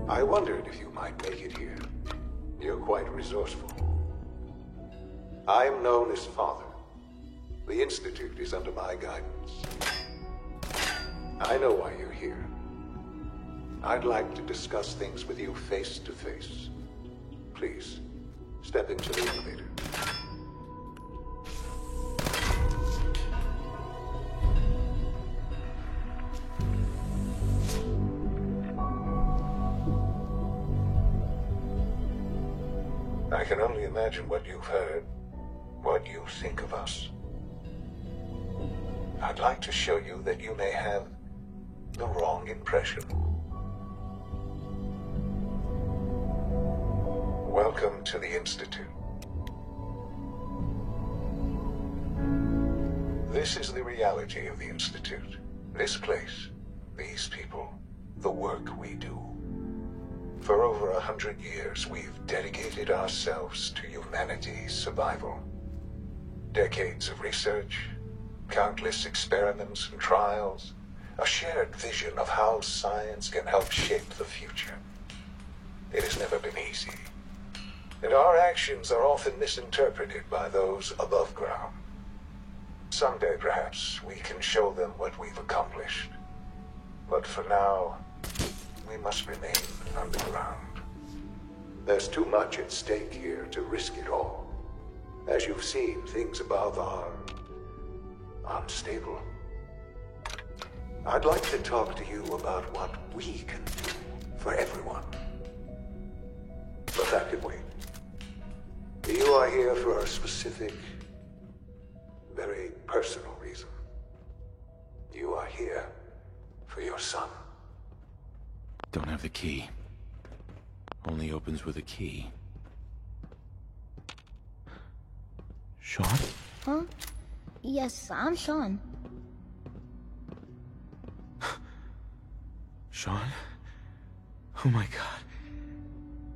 I wondered if you might make it here. You're quite resourceful. I'm known as Father. The Institute is under my guidance. I know why you're here. I'd like to discuss things with you face to face. Please, step into the elevator. I can only imagine what you've heard, what you think of us. I'd like to show you that you may have the wrong impression. Welcome to the Institute. This is the reality of the Institute. This place, these people, the work we do. For over 100 years, we've dedicated ourselves to humanity's survival. Decades of research, countless experiments and trials, a shared vision of how science can help shape the future. It has never been easy, and our actions are often misinterpreted by those above ground. Someday, perhaps, we can show them what we've accomplished. But for now, we must remain underground. There's too much at stake here to risk it all. As you've seen, things above are unstable. I'd like to talk to you about what we can do for everyone. But that can wait. You are here for a specific, very personal reason. You are here for your son. Don't have the key. Only opens with a key. Sean? Huh? Yes, I'm Sean. Sean? Oh my god.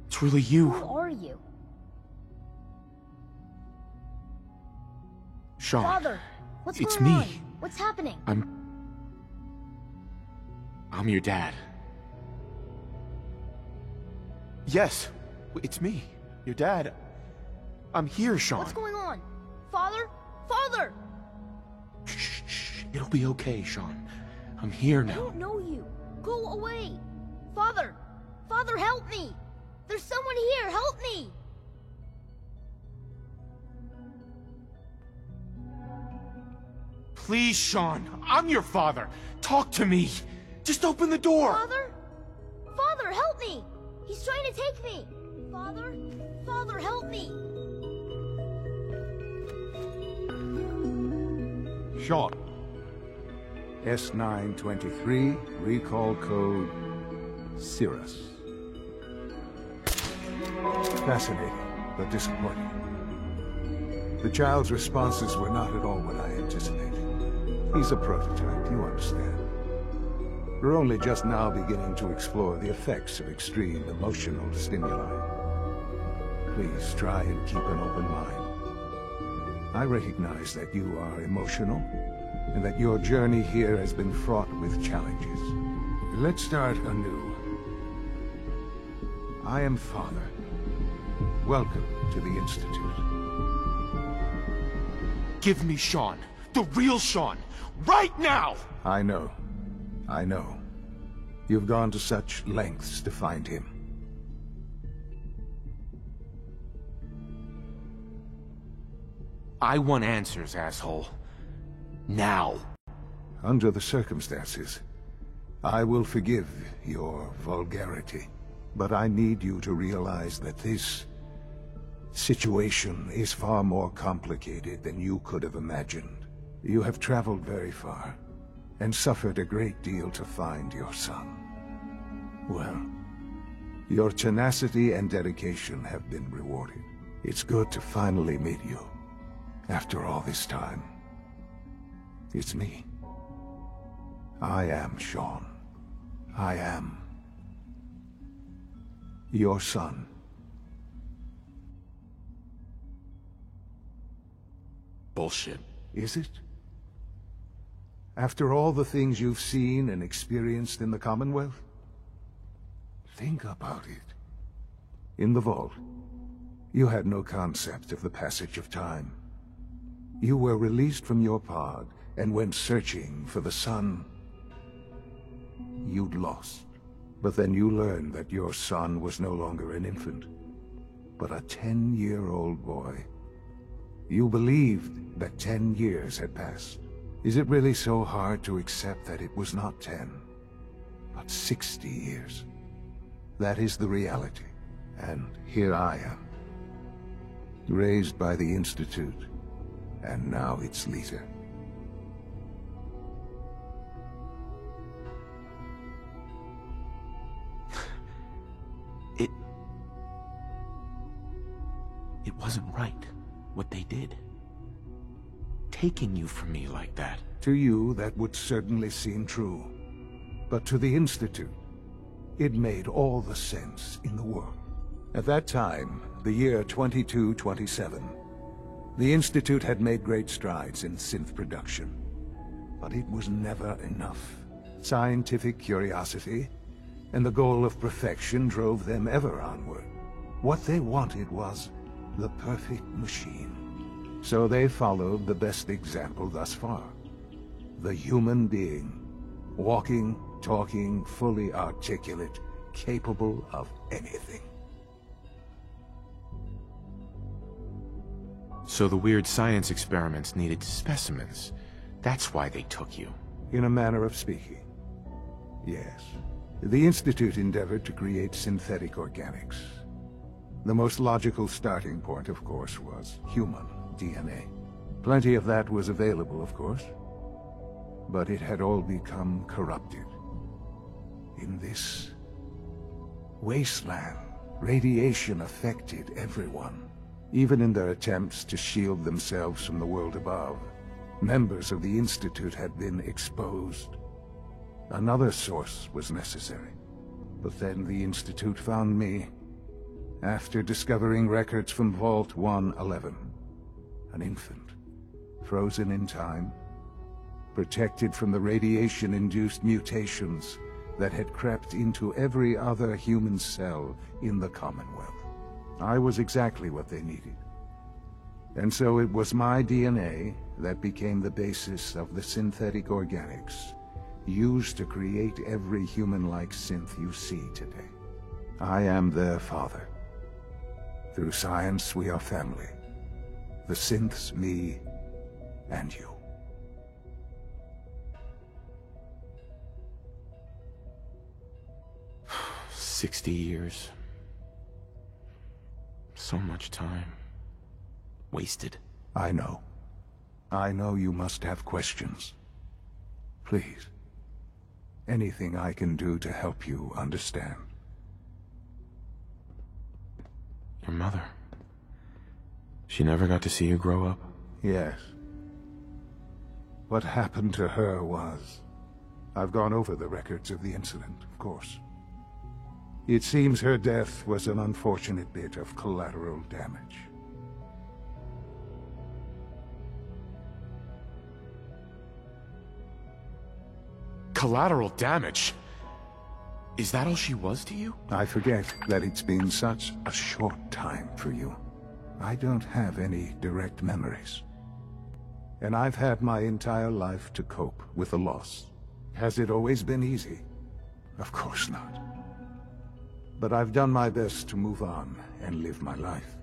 It's really you. Who are you? Sean. Father, what's It's going on? me. What's happening? I'm your dad. Yes, it's me, your dad. I'm here, Sean. What's going on? Father? Father! Shh, shh. It'll be okay, Sean. I'm here I now. don't know you. Go away. Father! Father, help me! There's someone here! Help me! Please, Sean. I'm your father. Talk to me. Just open the door. Father? Father, help me! He's trying to take me! Father? Father, help me! Sean. S923, recall code Cirrus. Fascinating, but disappointing. The child's responses were not at all what I anticipated. He's a prototype, you understand. We're only just now beginning to explore the effects of extreme emotional stimuli. Please try and keep an open mind. I recognize that you are emotional, and that your journey here has been fraught with challenges. Let's start anew. I am Father. Welcome to the Institute. Give me Sean. The real Sean. Right now! I know. I know. You've gone to such lengths to find him. I want answers, asshole. Now. Under the circumstances, I will forgive your vulgarity. But I need you to realize that this situation is far more complicated than you could have imagined. You have traveled very far, and suffered a great deal to find your son. Well, your tenacity and dedication have been rewarded. It's good to finally meet you, after all this time. It's me. I am Sean. I am your son. Bullshit. Is it? After all the things you've seen and experienced in the Commonwealth? Think about it. In the vault, you had no concept of the passage of time. You were released from your pod and went searching for the sun you'd lost. But then you learned that your son was no longer an infant, but a 10-year-old boy. You believed that 10 years had passed. Is it really so hard to accept that it was not 10, but 60 years? That is the reality. And here I am, raised by the Institute, and now its leader. It wasn't right, what they did. Taking you from me like that. To you, that would certainly seem true. But to the Institute, it made all the sense in the world. At that time, the year 2227, the Institute had made great strides in synth production. But it was never enough. Scientific curiosity and the goal of perfection drove them ever onward. What they wanted was the perfect machine. So they followed the best example thus far. The human being. Walking, talking, fully articulate, capable of anything. So the weird science experiments needed specimens. That's why they took you. In a manner of speaking. Yes. The Institute endeavored to create synthetic organics. The most logical starting point, of course, was human DNA. Plenty of that was available, of course. But it had all become corrupted. In this wasteland, radiation affected everyone. Even in their attempts to shield themselves from the world above, members of the Institute had been exposed. Another source was necessary. But then the Institute found me, after discovering records from Vault 111. An infant, frozen in time, protected from the radiation-induced mutations that had crept into every other human cell in the Commonwealth. I was exactly what they needed. And so it was my DNA that became the basis of the synthetic organics used to create every human-like synth you see today. I am their father. Through science, we are family. The synths, me, and you. "60 years. So much time. Wasted." I know. I know you must have questions. Please. Anything I can do to help you understand. Your mother. She never got to see you grow up? Yes. What happened to her was... I've gone over the records of the incident, of course. It seems her death was an unfortunate bit of collateral damage. Collateral damage? Is that all she was to you? I forget that it's been such a short time for you. I don't have any direct memories. And I've had my entire life to cope with the loss. Has it always been easy? Of course not. But I've done my best to move on and live my life.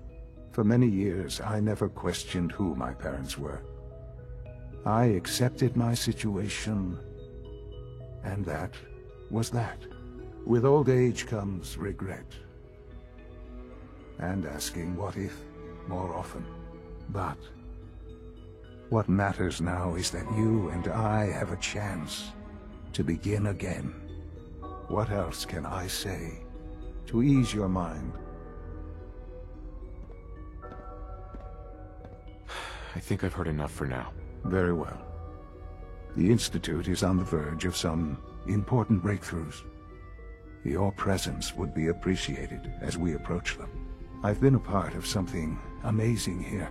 For many years, I never questioned who my parents were. I accepted my situation, and that was that. With old age comes regret. And asking what if more often. But what matters now is that you and I have a chance to begin again. What else can I say to ease your mind? I think I've heard enough for now. Very well. The Institute is on the verge of some important breakthroughs. Your presence would be appreciated as we approach them. I've been a part of something amazing here.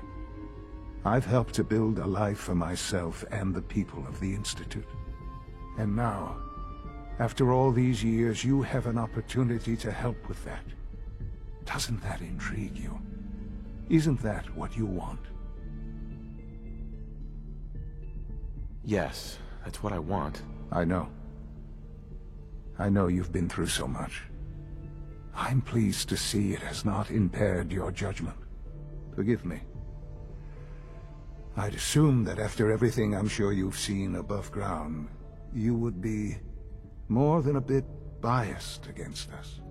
I've helped to build a life for myself and the people of the Institute. And now, After all these years, you have an opportunity to help with that. Doesn't that intrigue you? Isn't that what you want? Yes, that's what I want. I know. I know you've been through so much. I'm pleased to see it has not impaired your judgment. Forgive me. I'd assume that after everything I'm sure you've seen above ground, you would be more than a bit biased against us.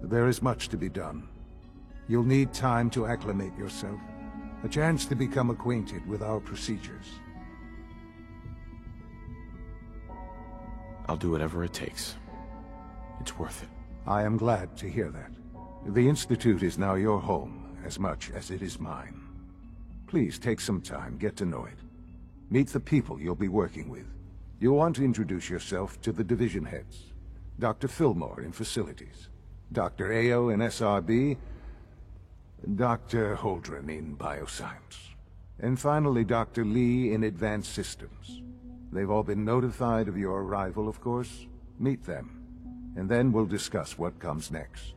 There is much to be done. You'll need time to acclimate yourself, a chance to become acquainted with our procedures. I'll do whatever it takes. It's worth it. I am glad to hear that. The Institute is now your home, as much as it is mine. Please take some time, get to know it. Meet the people you'll be working with. You'll want to introduce yourself to the division heads. Dr. Fillmore in Facilities, Dr. Ayo in SRB, Dr. Holdren in Bioscience, and finally Dr. Lee in Advanced Systems. They've all been notified of your arrival, of course. Meet them, and then we'll discuss what comes next.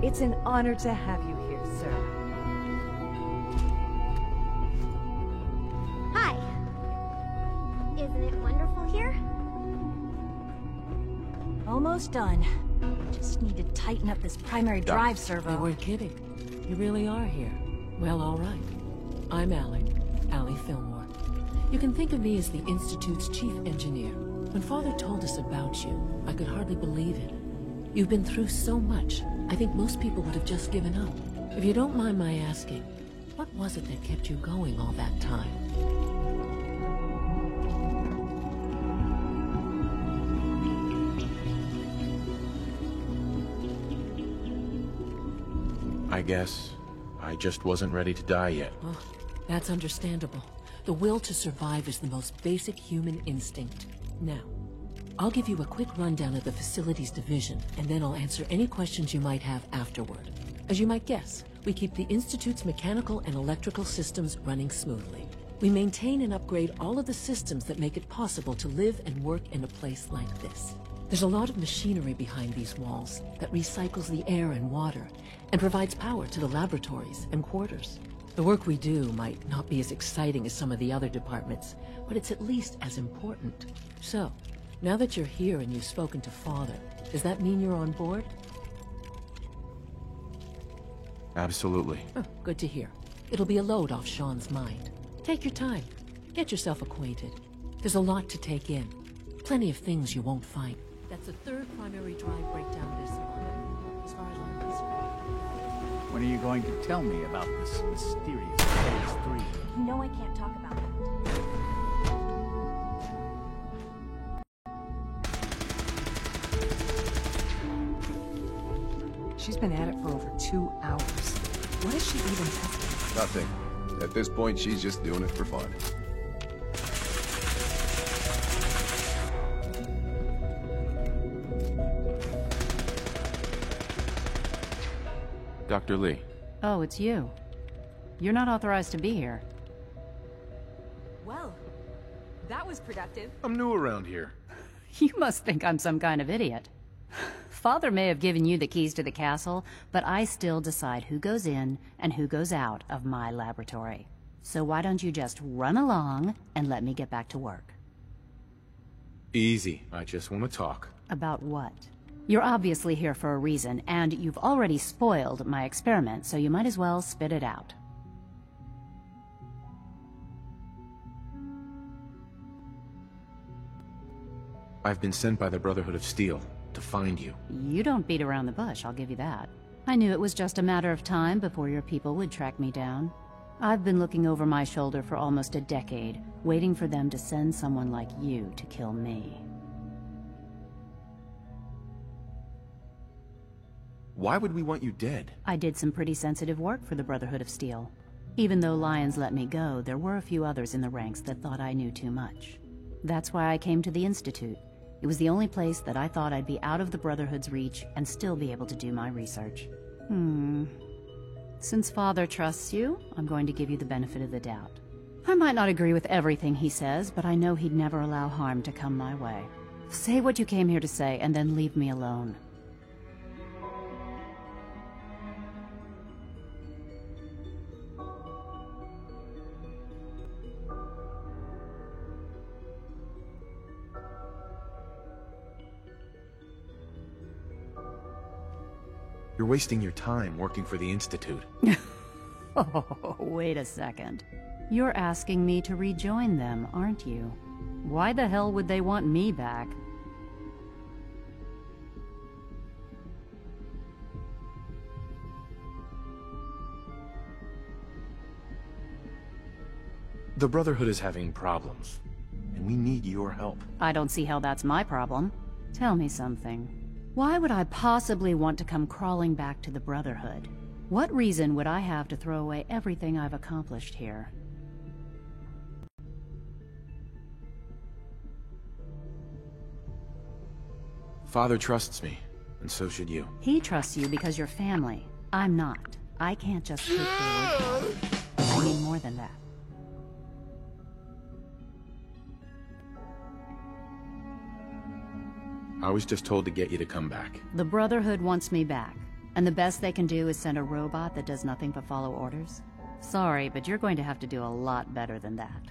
It's an honor to have you here, sir. Hi. Isn't it wonderful here? Almost done. Just need to tighten up this primary drive servo. They weren't kidding. You really are here. Well, all right. I'm Allie Fillmore. You can think of me as the Institute's chief engineer. When Father told us about you, I could hardly believe it. You've been through so much, I think most people would have just given up. If you don't mind my asking, what was it that kept you going all that time? I guess I just wasn't ready to die yet. Oh, that's understandable. The will to survive is the most basic human instinct. Now, I'll give you a quick rundown of the Facilities Division, and then I'll answer any questions you might have afterward. As you might guess, we keep the Institute's mechanical and electrical systems running smoothly. We maintain and upgrade all of the systems that make it possible to live and work in a place like this. There's a lot of machinery behind these walls that recycles the air and water, and provides power to the laboratories and quarters. The work we do might not be as exciting as some of the other departments, but it's at least as important. So, now that you're here and you've spoken to Father, does that mean you're on board? Absolutely. Oh, good to hear. It'll be a load off Sean's mind. Take your time. Get yourself acquainted. There's a lot to take in. Plenty of things you won't find. That's the third primary drive breakdown this month, as far as I'm concerned. When are you going to tell me about this mysterious Phase 3? You know I can't talk about that. She's been at it for over 2 hours. What is she even testing? Nothing. At this point, she's just doing it for fun. Dr. Lee. Oh, it's you. You're not authorized to be here. Well, that was productive. I'm new around here. You must think I'm some kind of idiot. Father may have given you the keys to the castle, but I still decide who goes in and who goes out of my laboratory. So why don't you just run along and let me get back to work? Easy. I just want to talk. About what? You're obviously here for a reason, and you've already spoiled my experiment, so you might as well spit it out. I've been sent by the Brotherhood of Steel to find you. You don't beat around the bush, I'll give you that. I knew it was just a matter of time before your people would track me down. I've been looking over my shoulder for almost a decade, waiting for them to send someone like you to kill me. Why would we want you dead? I did some pretty sensitive work for the Brotherhood of Steel. Even though Lyons let me go, there were a few others in the ranks that thought I knew too much. That's why I came to the Institute. It was the only place that I thought I'd be out of the Brotherhood's reach and still be able to do my research. Since Father trusts you, I'm going to give you the benefit of the doubt. I might not agree with everything he says, but I know he'd never allow harm to come my way. Say what you came here to say, and then leave me alone. You're wasting your time working for the Institute. Oh, wait a second. You're asking me to rejoin them, aren't you? Why the hell would they want me back? The Brotherhood is having problems, and we need your help. I don't see how that's my problem. Tell me something. Why would I possibly want to come crawling back to the Brotherhood? What reason would I have to throw away everything I've accomplished here? Father trusts me, and so should you. He trusts you because you're family. I'm not. I can't just take your word for it. I need more than that. I was just told to get you to come back. The Brotherhood wants me back, and the best they can do is send a robot that does nothing but follow orders. Sorry, but you're going to have to do a lot better than that.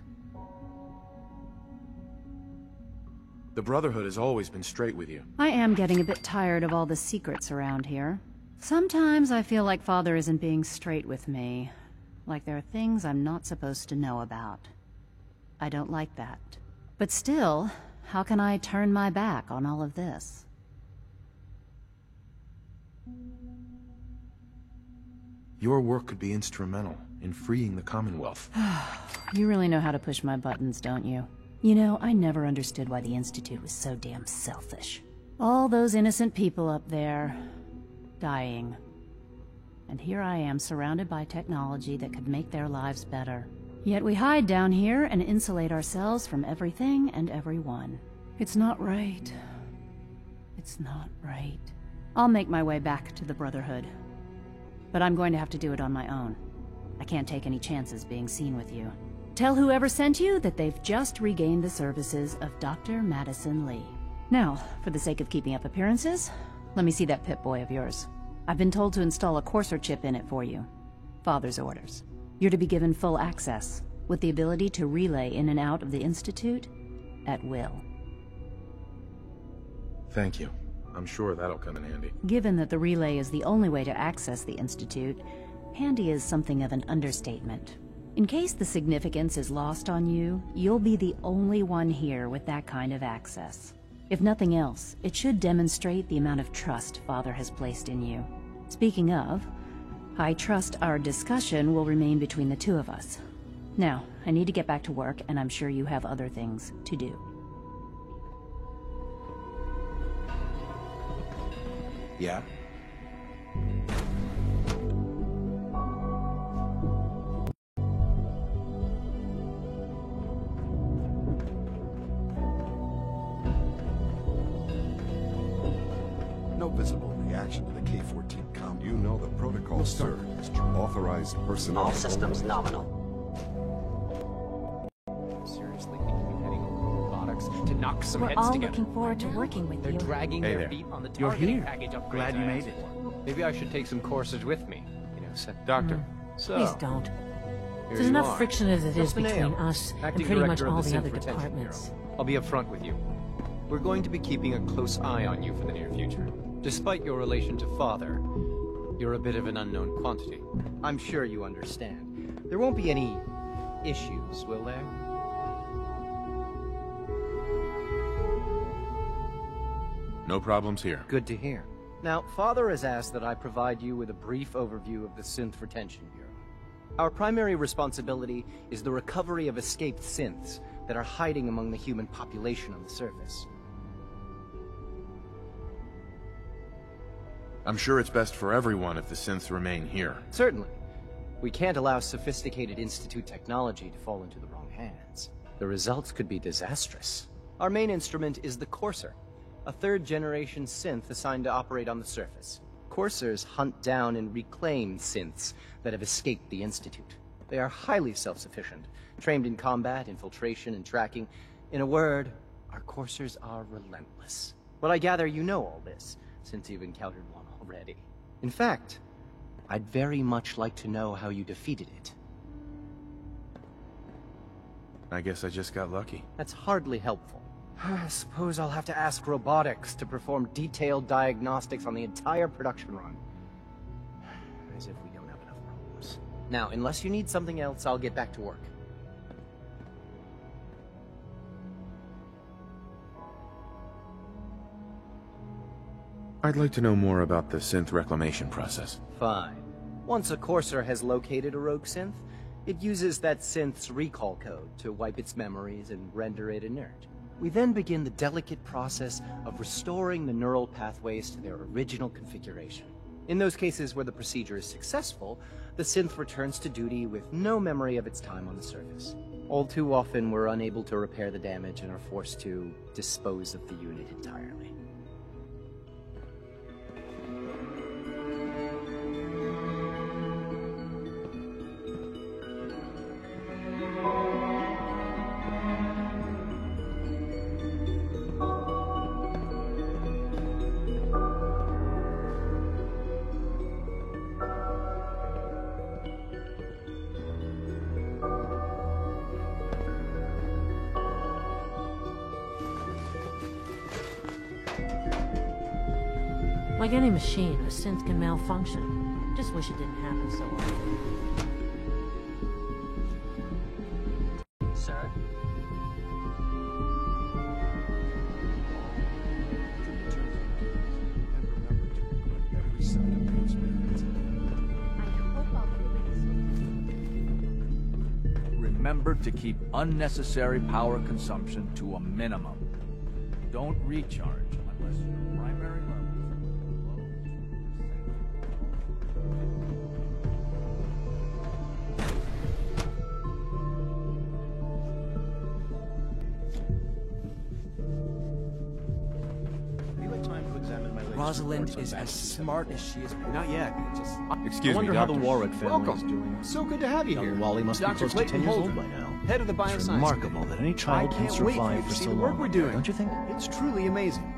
The Brotherhood has always been straight with you. I am getting a bit tired of all the secrets around here. Sometimes I feel like Father isn't being straight with me. Like there are things I'm not supposed to know about. I don't like that. But still, how can I turn my back on all of this? Your work could be instrumental in freeing the Commonwealth. You really know how to push my buttons, don't you? You know, I never understood why the Institute was so damn selfish. All those innocent people up there, dying. And here I am surrounded by technology that could make their lives better. Yet we hide down here and insulate ourselves from everything and everyone. It's not right. It's not right. I'll make my way back to the Brotherhood. But I'm going to have to do it on my own. I can't take any chances being seen with you. Tell whoever sent you that they've just regained the services of Dr. Madison Lee. Now, for the sake of keeping up appearances, let me see that Pip-Boy of yours. I've been told to install a Courser chip in it for you. Father's orders. You're to be given full access, with the ability to relay in and out of the Institute at will. Thank you. I'm sure that'll come in handy. Given that the relay is the only way to access the Institute, handy is something of an understatement. In case the significance is lost on you, you'll be the only one here with that kind of access. If nothing else, it should demonstrate the amount of trust Father has placed in you. Speaking of, I trust our discussion will remain between the two of us. Now, I need to get back to work, and I'm sure you have other things to do. Yeah? No visible reaction to the K-14 comm. You know the protocol, sir. Authorized personnel. All systems nominal. Seriously thinking of heading over to robotics to knock some heads We're all together. looking forward to working with They're you. dragging Hey their there. feet on the You're targeting here. package upgrades. Glad you I made asked it. for. Maybe I should take some courses with me. You know, Doctor. So, Please don't. here There's you enough are. friction as it is Just between Nail, us and acting pretty much director of all the the other Synth Retention departments. Bureau. I'll be upfront with you. We're going to be keeping a close eye on you for the near future. Despite your relation to Father, you're a bit of an unknown quantity. I'm sure you understand. There won't be any issues, will there? No problems here. Good to hear. Now, Father has asked that I provide you with a brief overview of the Synth Retention Bureau. Our primary responsibility is the recovery of escaped synths that are hiding among the human population on the surface. I'm sure it's best for everyone if the synths remain here. Certainly. We can't allow sophisticated Institute technology to fall into the wrong hands. The results could be disastrous. Our main instrument is the Courser, a third-generation synth assigned to operate on the surface. Coursers hunt down and reclaim synths that have escaped the Institute. They are highly self-sufficient, trained in combat, infiltration, and tracking. In a word, our Coursers are relentless. Well, I gather you know all this, since you've encountered one already. In fact, I'd very much like to know how you defeated it. I guess I just got lucky. That's hardly helpful. I suppose I'll have to ask robotics to perform detailed diagnostics on the entire production run. As if we don't have enough problems. Now, unless you need something else, I'll get back to work. I'd like to know more about the synth reclamation process. Fine. Once a Courser has located a rogue synth, it uses that synth's recall code to wipe its memories and render it inert. We then begin the delicate process of restoring the neural pathways to their original configuration. In those cases where the procedure is successful, the synth returns to duty with no memory of its time on the surface. All too often, we're unable to repair the damage and are forced to dispose of the unit entirely. Like any machine, a synth can malfunction. Just wish it didn't happen so often. Sir? Remember to keep unnecessary power consumption to a minimum. Don't recharge unless your primary levels are below 2%. Rosalind is as smart as she is. Not yet. Excuse me, Doctor. How the Warwick family Welcome. is doing. So good to have you here. Wally must be Dr. close to 10 Clayton years old Holden, by now. head of the bioscience. It's remarkable that any child can survive for so long. The work we're doing. Don't you think? It's truly amazing.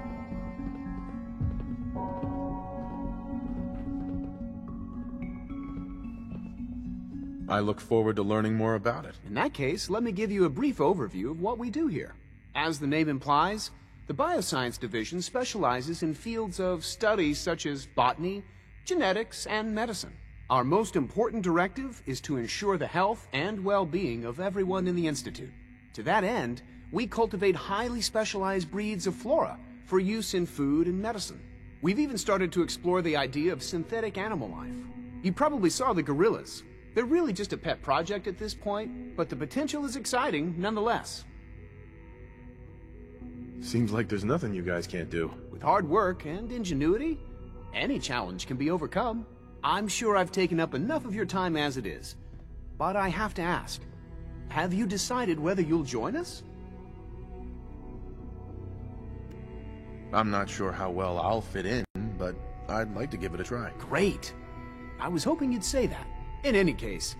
I look forward to learning more about it. In that case, let me give you a brief overview of what we do here. As the name implies, the Bioscience Division specializes in fields of study such as botany, genetics, and medicine. Our most important directive is to ensure the health and well-being of everyone in the Institute. To that end, we cultivate highly specialized breeds of flora for use in food and medicine. We've even started to explore the idea of synthetic animal life. You probably saw the gorillas. They're really just a pet project at this point, but the potential is exciting nonetheless. Seems like there's nothing you guys can't do. With hard work and ingenuity, any challenge can be overcome. I'm sure I've taken up enough of your time as it is. But I have to ask, have you decided whether you'll join us? I'm not sure how well I'll fit in, but I'd like to give it a try. Great. I was hoping you'd say that. In any case,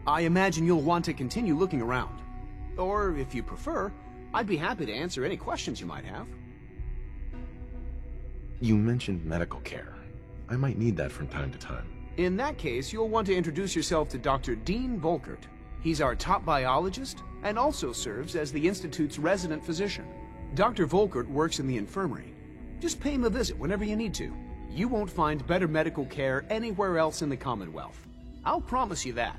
I imagine you'll want to continue looking around. Or, if you prefer, I'd be happy to answer any questions you might have. You mentioned medical care. I might need that from time to time. In that case, you'll want to introduce yourself to Dr. Dean Volkert. He's our top biologist and also serves as the Institute's resident physician. Dr. Volkert works in the infirmary. Just pay him a visit whenever you need to. You won't find better medical care anywhere else in the Commonwealth. I'll promise you that.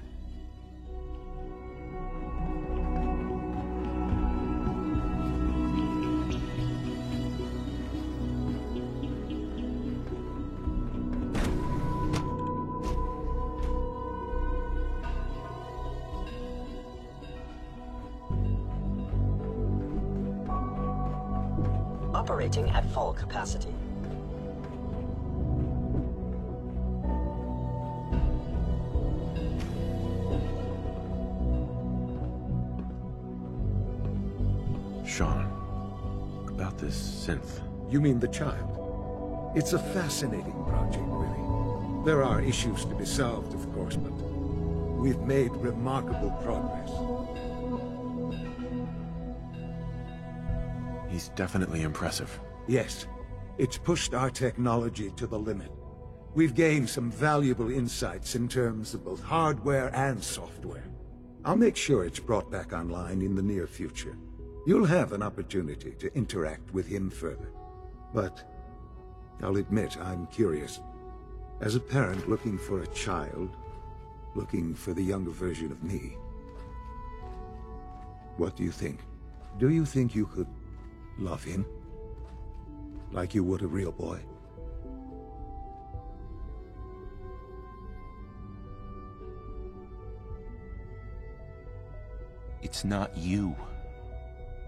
Operating at full capacity. Sean. About this synth. You mean the child? It's a fascinating project, really. There are issues to be solved, of course, but we've made remarkable progress. He's definitely impressive. Yes. It's pushed our technology to the limit. We've gained some valuable insights in terms of both hardware and software. I'll make sure it's brought back online in the near future. You'll have an opportunity to interact with him further. But I'll admit I'm curious. As a parent looking for a child, looking for the younger version of me, what do you think? Do you think you could love him? Like you would a real boy? It's not you.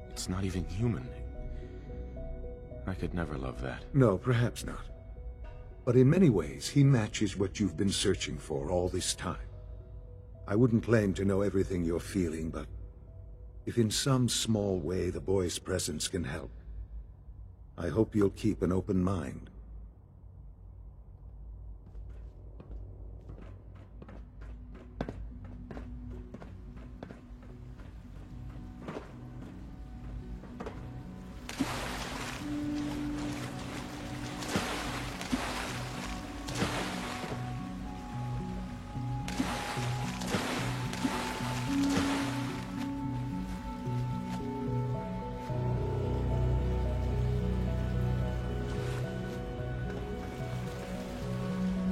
It's not even human. I could never love that. No, perhaps not. But in many ways, he matches what you've been searching for all this time. I wouldn't claim to know everything you're feeling, but if in some small way the boy's presence can help, I hope you'll keep an open mind.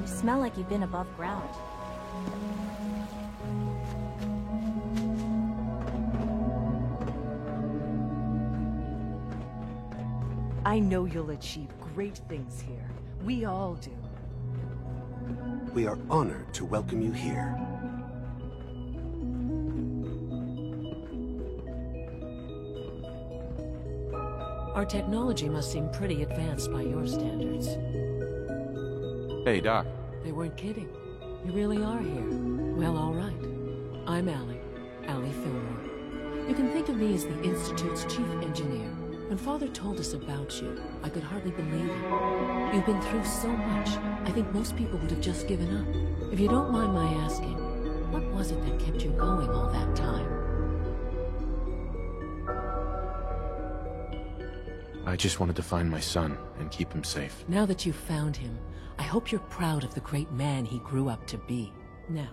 Smell like you've been above ground. I know you'll achieve great things here. We all do. We are honored to welcome you here. Our technology must seem pretty advanced by your standards. Hey, Doc. They weren't kidding. You really are here. Well, all right. I'm Allie Fillmore. You can think of me as the Institute's chief engineer. When Father told us about you, I could hardly believe it. You've been through so much, I think most people would have just given up. If you don't mind my asking, what was it that kept you going all that time? I just wanted to find my son and keep him safe. Now that you've found him, I hope you're proud of the great man he grew up to be. Now,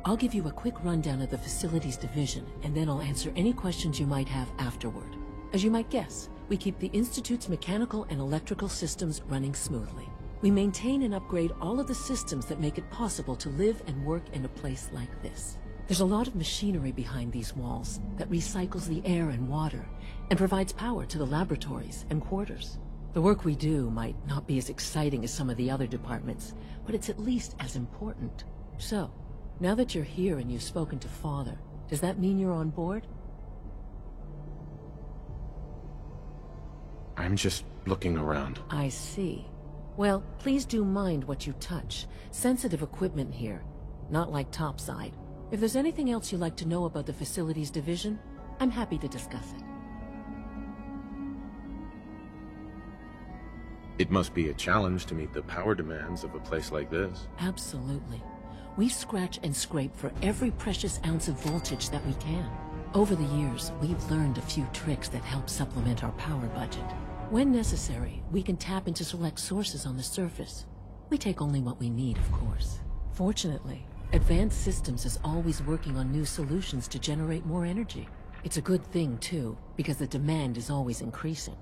I'll give you a quick rundown of the Facilities Division, and then I'll answer any questions you might have afterward. As you might guess, we keep the Institute's mechanical and electrical systems running smoothly. We maintain and upgrade all of the systems that make it possible to live and work in a place like this. There's a lot of machinery behind these walls that recycles the air and water and provides power to the laboratories and quarters. The work we do might not be as exciting as some of the other departments, but it's at least as important. So, now that you're here and you've spoken to Father, does that mean you're on board? I'm just looking around. I see. Well, please do mind what you touch. Sensitive equipment here, not like topside. If there's anything else you'd like to know about the Facilities Division, I'm happy to discuss it. It must be a challenge to meet the power demands of a place like this. Absolutely. We scratch and scrape for every precious ounce of voltage that we can. Over the years, we've learned a few tricks that help supplement our power budget. When necessary, we can tap into select sources on the surface. We take only what we need, of course. Fortunately, Advanced Systems is always working on new solutions to generate more energy. It's a good thing, too, because the demand is always increasing.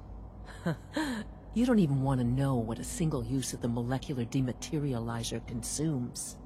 You don't even want to know what a single use of the molecular dematerializer consumes.